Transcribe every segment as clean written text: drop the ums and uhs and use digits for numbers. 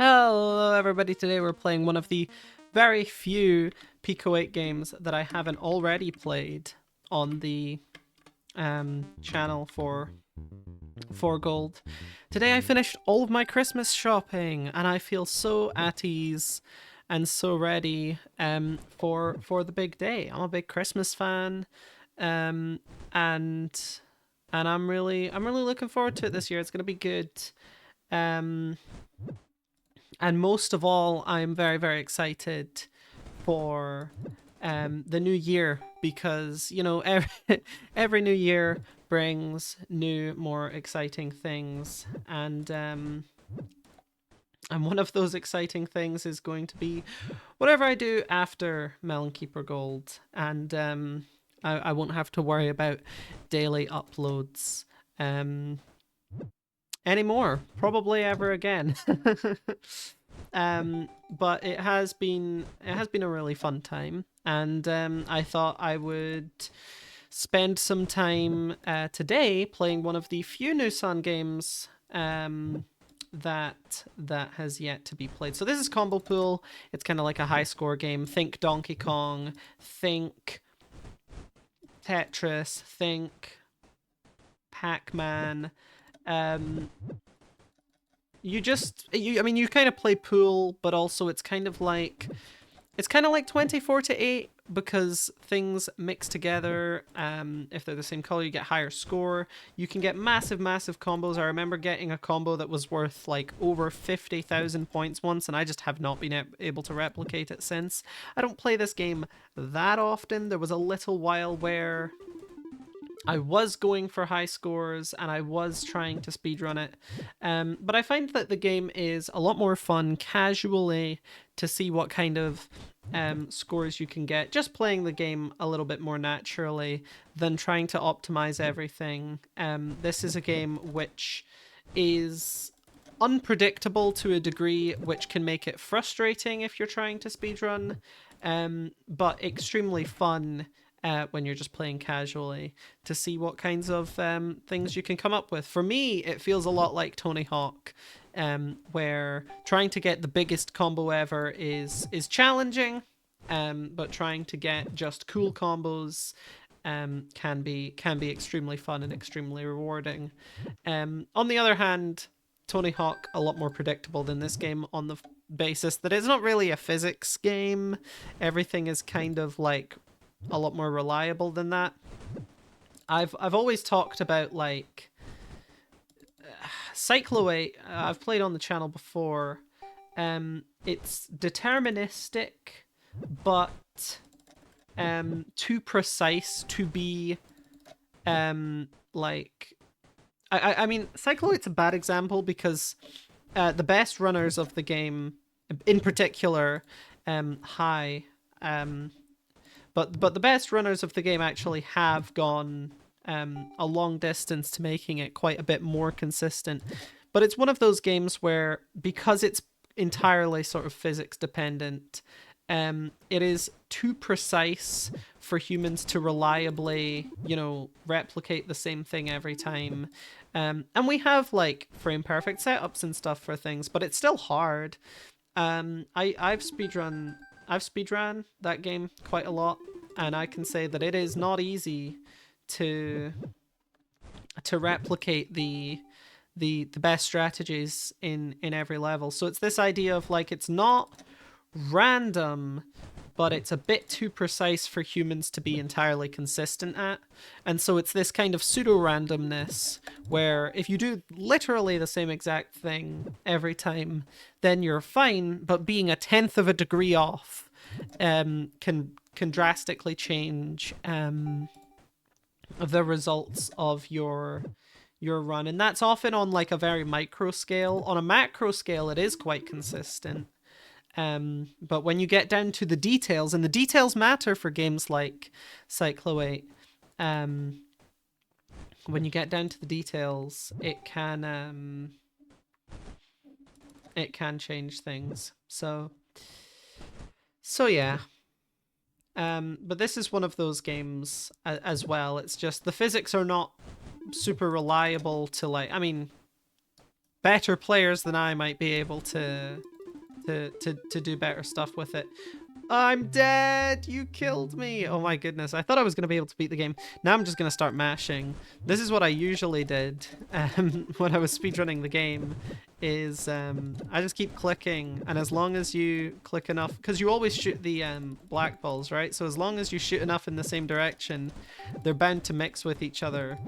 Hello everybody, today we're playing one of the very few Pico 8 games that I haven't already played on the channel for Gold. Today I finished all of my Christmas shopping and I feel so at ease and so ready for the big day. I'm a big Christmas fan, um, and I'm really looking forward to it this year. It's gonna be good. Um, and most of all, I'm very, very excited for the new year because, every new year brings new, more exciting things. And one of those exciting things is going to be whatever I do after Melon Keeper Gold. And I won't have to worry about daily uploads um, anymore, probably ever again. But it has been a really fun time, and I thought I would spend some time today playing one of the few Nusan games that has yet to be played. So this is Combo Pool. It's kind of like a high score game. Think Donkey Kong, think Tetris, think Pac-Man. Um, you kind of play pool, but also it's kind of like 2048 because things mix together. If they're the same color, you get higher score. You can get massive combos. I remember getting a combo that was worth like over 50,000 points once, and I just have not been able to replicate it since. I don't play this game that often. There was a little while where I was going for high scores and I was trying to speedrun it. But I find that the game is a lot more fun casually to see what kind of scores you can get just playing the game a little bit more naturally than trying to optimize everything. This is a game which is unpredictable to a degree, which can make it frustrating if you're trying to speedrun, but extremely fun when you're just playing casually to see what kinds of things you can come up with. For me, it feels a lot like Tony Hawk, where trying to get the biggest combo ever is challenging, but trying to get just cool combos can be extremely fun and extremely rewarding. On the other hand, Tony Hawk a lot more predictable than this game on the basis that it's not really a physics game. Everything is kind of like a lot more reliable than that. I've always talked about like Cyclo 8. I've played on the channel before. It's deterministic, but too precise to be like I mean Cyclo 8's a bad example because the best runners of the game, in particular, high but the best runners of the game actually have gone a long distance to making it quite a bit more consistent. But it's one of those games where, because it's entirely sort of physics dependent, it is too precise for humans to reliably, replicate the same thing every time. And we have like frame perfect setups and stuff for things, but it's still hard. I've speedrun that game quite a lot, and I can say that it is not easy to replicate the best strategies in every level. So it's this idea of like it's not random, but it's a bit too precise for humans to be entirely consistent at. And so it's this kind of pseudo randomness where if you do literally the same exact thing every time, then you're fine, but being a tenth of a degree off can drastically change the results of your run. And that's often on like a very micro scale. On a macro scale, it is quite consistent. But when you get down to the details, and the details matter for games like Cyclo 8, when you get down to the details, it can change things. So yeah. But this is one of those games as well. It's just the physics are not super reliable to like. I mean, better players than I might be able to do better stuff with it. I'm dead! You killed me! Oh my goodness, I thought I was going to be able to beat the game. Now I'm just going to start mashing. This is what I usually did when I was speedrunning the game, is I just keep clicking, and as long as you click enough, because you always shoot the black balls, right? So as long as you shoot enough in the same direction, they're bound to mix with each other,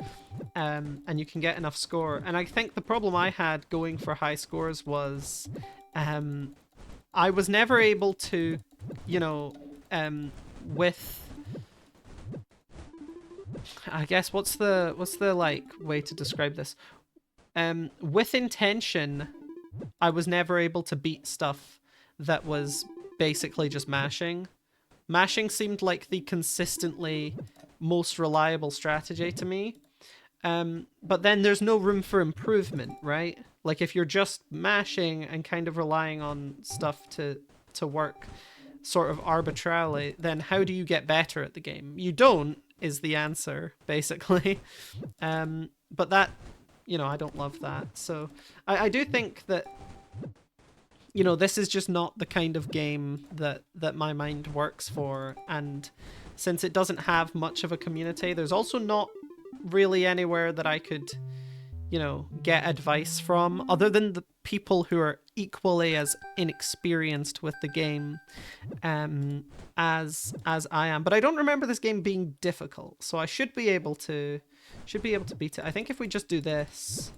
and you can get enough score. And I think the problem I had going for high scores was I was never able to, you know, with, I guess, what's the like way to describe this? With intention, I was never able to beat stuff that was basically just mashing. Mashing seemed like the consistently most reliable strategy to me. But then there's no room for improvement, right? Like if you're just mashing and kind of relying on stuff to work sort of arbitrarily, then how do you get better at the game? You don't, is the answer, basically. But that, you know, I don't love that. So I do think that, you know, this is just not the kind of game that my mind works for. And since it doesn't have much of a community, there's also not really anywhere that I could, you know, get advice from other than the people who are equally as inexperienced with the game as I am. But I don't remember this game being difficult, so I should be able to beat it. I think if we just do this,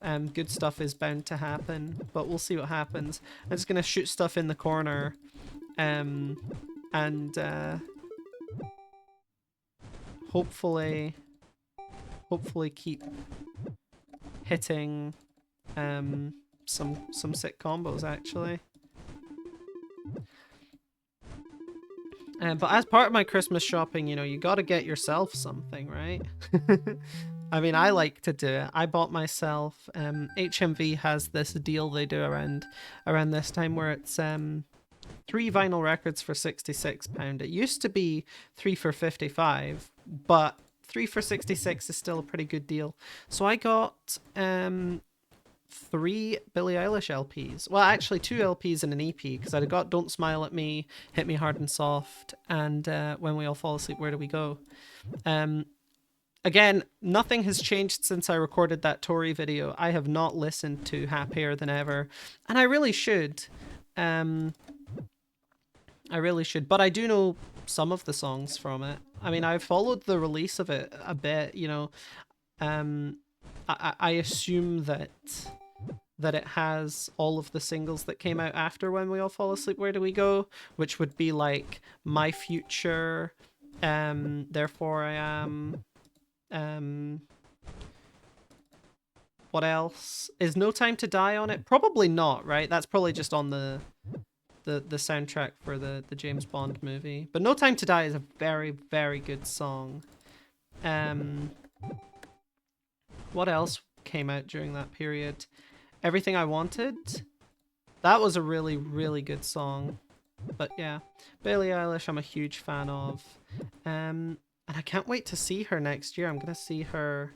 good stuff is bound to happen, but we'll see what happens. I'm just gonna shoot stuff in the corner, and hopefully keep hitting some sick combos, actually. But as part of my Christmas shopping, you know, you gotta get yourself something, right? I mean, I like to do it. I bought myself, HMV has this deal they do around this time where it's 3 vinyl records for £66. It used to be 3 for 55, but 3 for 66 is still a pretty good deal. So I got 3 Billie Eilish LPs. Well, actually 2 LPs and an EP, because I got Don't Smile at Me, Hit Me Hard and Soft, and When We All Fall Asleep, Where Do We Go? Again, nothing has changed since I recorded that Tory video. I have not listened to Happier Than Ever, and I really should. I really should, but I do know some of the songs from it. I mean, I've followed the release of it a bit, you know. I assume that it has all of the singles that came out after When We All Fall Asleep, Where Do We Go? Which would be like My Future, Therefore I Am, what else? Is No Time to Die on it? Probably not, right? That's probably just on the soundtrack for the James Bond movie. But No Time to Die is a very, very good song. What else came out during that period? Everything I Wanted. That was a really, really good song. But yeah, Billie Eilish I'm a huge fan of. And I can't wait to see her next year. I'm going to see her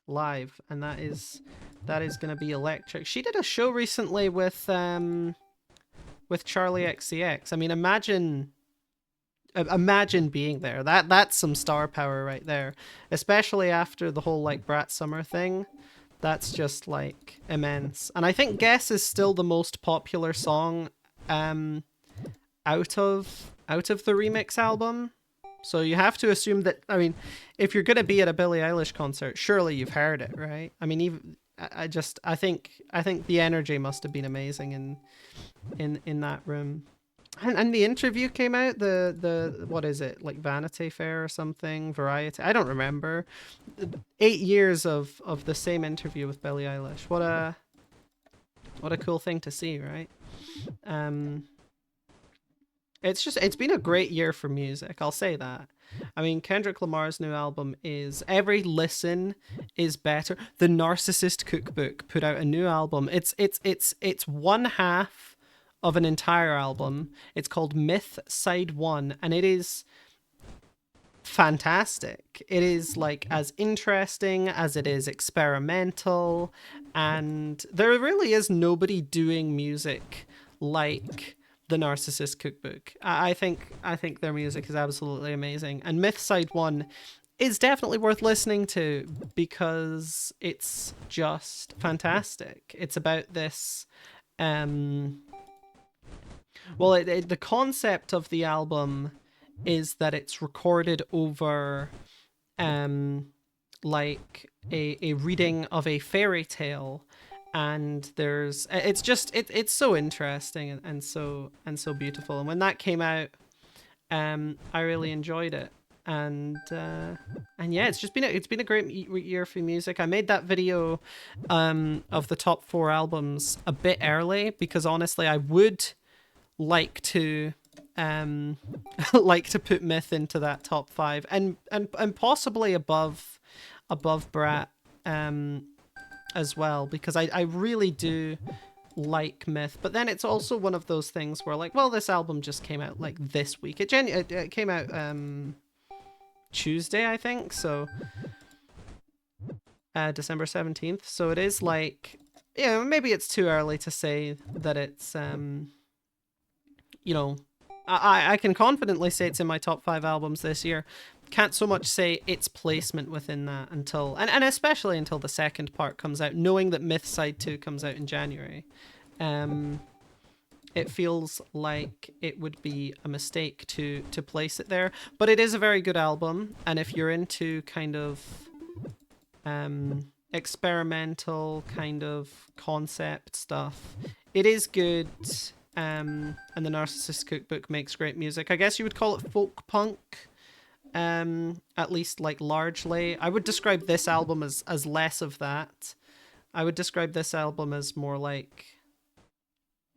live, and that is going to be electric. She did a show recently with Charlie XCX. I mean, imagine being there. That's some star power right there, especially after the whole like Brat Summer thing. That's just like immense. And I think Guess is still the most popular song out of the remix album. So you have to assume that, I mean, if you're going to be at a Billie Eilish concert, surely you've heard it, right? I mean, even I think the energy must have been amazing in that room. And the interview came out, the what is it, like Vanity Fair or something, Variety, I don't remember. 8 years of the same interview with Billie Eilish. What a cool thing to see, right? It's been a great year for music, I'll say that. I mean, Kendrick Lamar's new album is, every listen is better. The Narcissist Cookbook put out a new album. It's one half of an entire album. It's called Myth Side 1, and it is fantastic. It is like as interesting as it is experimental, and there really is nobody doing music like the Narcissist Cookbook. I think their music is absolutely amazing, and Mythside One is definitely worth listening to because it's just fantastic. It's about this um the concept of the album is that it's recorded over um like a reading of a fairy tale, and it's so interesting and so beautiful. And when that came out, I really enjoyed it. And yeah, it's been a great year for music. I made that video of the top 4 albums a bit early because honestly I would like to um like to put Myth into that top 5 and possibly above Brat as well, because I really do like Myth. But then it's also one of those things where like, well, this album just came out like this week. It came out Tuesday, I think, so December 17th. So it is like, yeah, maybe it's too early to say that it's you know, I can confidently say it's in my top 5 albums this year. Can't so much say its placement within that until, and especially until the second part comes out, knowing that Myth Side 2 comes out in January. It feels like it would be a mistake to place it there, but it is a very good album, and if you're into kind of experimental kind of concept stuff, it is good. And the Narcissist Cookbook makes great music. I guess you would call it folk punk, at least like largely. I would describe this album as less of that. I would describe this album as more like,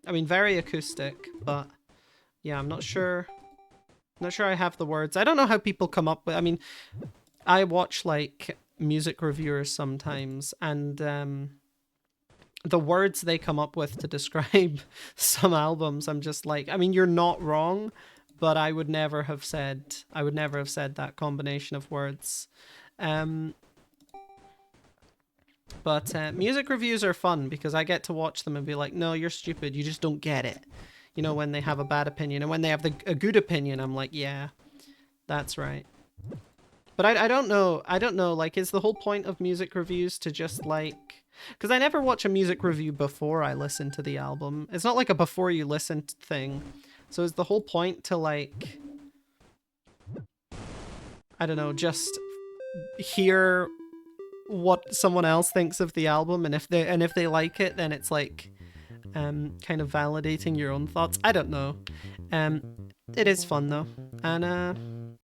I mean, very acoustic, but yeah, I'm not sure. Not sure I have the words. I don't know how people come up with. I mean, I watch like music reviewers sometimes, and the words they come up with to describe some albums, I'm just like, I mean, you're not wrong, but I would never have said that combination of words. But music reviews are fun because I get to watch them and be like, no, you're stupid, you just don't get it. You know, when they have a bad opinion, and when they have a good opinion, I'm like, yeah, that's right. But I don't know, like, is the whole point of music reviews to just like, because I never watch a music review before I listen to the album. It's not like a before you listen thing. So is the whole point to like, I don't know, just hear what someone else thinks of the album, and if they like it, then it's like kind of validating your own thoughts. I don't know. It is fun though. And